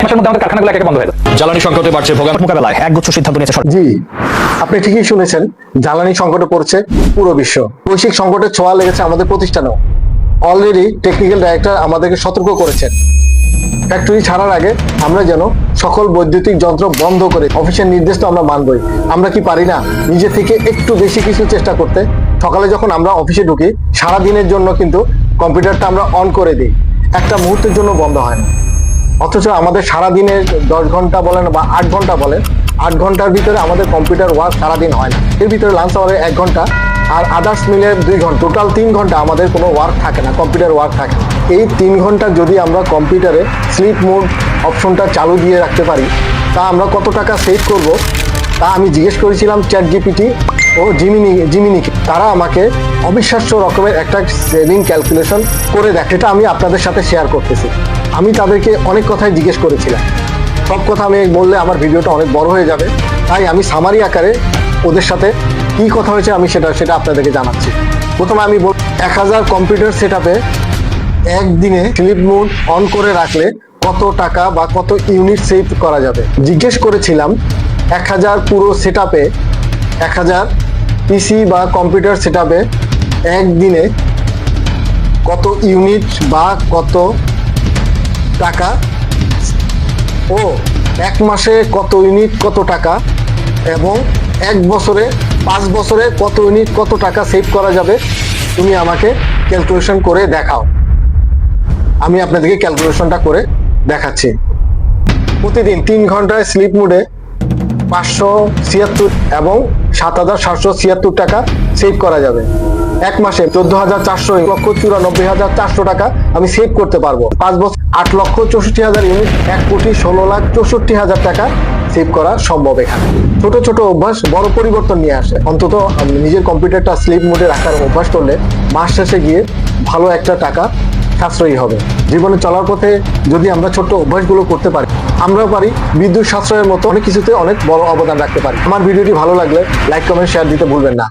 মাসের মধ্যে আমাদের কারখানাগুলো একেবারে বন্ধ হয়ে যাবে। জ্বালানি সংকটে বাড়ছে ভোগান্তি মোকাবেলায় একগুচ্ছ সিদ্ধান্ত নিয়েছে সরকার। জি, আপনি ঠিকই শুনেছেন, জ্বালানি সংকটে পড়ছে পুরো বিশ্ব। বৈশ্বিক সংকটের ছোঁয়া লেগেছে আমাদের প্রতিষ্ঠানেও। অলরেডি টেকনিক্যাল ডাইরেক্টর আমাদেরকে সতর্ক করেছেন, ফ্যাক্টরি ছাড়ার আগে আমরা যেন সকল বৈদ্যুতিক যন্ত্র বন্ধ করে, অফিসের নির্দেশ তো আমরা মানবই, আমরা কি পারি না নিজে থেকে একটু বেশি কিছু চেষ্টা করতে? সকালে যখন আমরা অফিসে ঢুকি, সারা দিনের জন্য কিন্তু কম্পিউটারটা আমরা অন করে দিই, একটা মুহূর্তের জন্য বন্ধ হয় না। অথচ আমাদের সারাদিনের 10 ঘন্টা বলেন বা 8 ঘন্টা বলেন, 8 ঘন্টার ভিতরে আমাদের কম্পিউটার ওয়ার্ক সারাদিন হয় না। এর ভিতরে লাঞ্চ আওয়ারে 1 ঘন্টা আর আদার্স মিলে 2 ঘন্টা, টোটাল 3 ঘন্টা আমাদের কোনো ওয়ার্ক থাকে না, কম্পিউটার ওয়ার্ক থাকে না। এই 3 ঘন্টা যদি আমরা কম্পিউটারে স্লিপ মোড অপশনটা চালু দিয়ে রাখতে পারি, তা আমরা কত টাকা সেভ করব তা আমি জিজ্ঞেস করেছিলাম চ্যাট জিপিটি ও জিমিনিকে। তারা আমাকে অবিশ্বাস্য রকমের একটা সেভিং ক্যালকুলেশন করে দেয়, এটা আমি আপনাদের সাথে শেয়ার করতেছি। আমি তাদেরকে অনেক কথাই জিজ্ঞেস করেছিলাম, সব কথা আমি বললে আমার ভিডিওটা অনেক বড় হয়ে যাবে, তাই আমি সামারি আকারে ওদের সাথে কি কথা হয়েছে আমি সেটা আপনাদেরকে জানাচ্ছি। প্রথমে আমি 1000 কম্পিউটার সেটআপে একদিনে স্লিপ মোড অন করে রাখলে কত টাকা বা কত ইউনিট সেভ করা যাবে। জিজ্ঞেস করেছিলাম 1000 পুরো সেটআপে, 1000 পিসি বা কম্পিউটার সেটআপে একদিনে কত ইউনিট বা কত টাকা, ও 1 মাসে কত ইউনিট কত টাকা, এবং 1 বছরে 5 বছরে কত ইউনিট কত টাকা সেভ করা যাবে, তুমি আমাকে ক্যালকুলেশন করে দেখাও। আমি আপনাদেরকে ক্যালকুলেশনটা করে দেখাচ্ছি। প্রতিদিন 3 ঘন্টায় স্লিপ মোডে 576 এবং 7776 টাকা সেভ করা যাবে। 1 মাসে 14,400 1,94,400 টাকা আমি সেভ করতে পারবো। 5 বছর 8,64,000 ইউনিট, 1,16,64,000 টাকা সেভ করা সম্ভব। এখানে ছোট ছোট অভ্যাস বড় পরিবর্তন নিয়ে আসে। অন্তত নিজের কম্পিউটারটা স্লিপ মোডে রাখার অভ্যাস করলে মাস শেষে গিয়ে ভালো একটা টাকা সাশ্রয়ী হবে। জীবনে চলার পথে যদি আমরা ছোট্ট অভ্যাসগুলো করতে পারি, আমরাও পারি বিদ্যুৎ সাশ্রয়ের মতো অনেক কিছুতে অনেক বড় অবদান রাখতে পারি। আমার ভিডিওটি ভালো লাগলে লাইক, কমেন্ট, শেয়ার দিতে ভুলবেন না।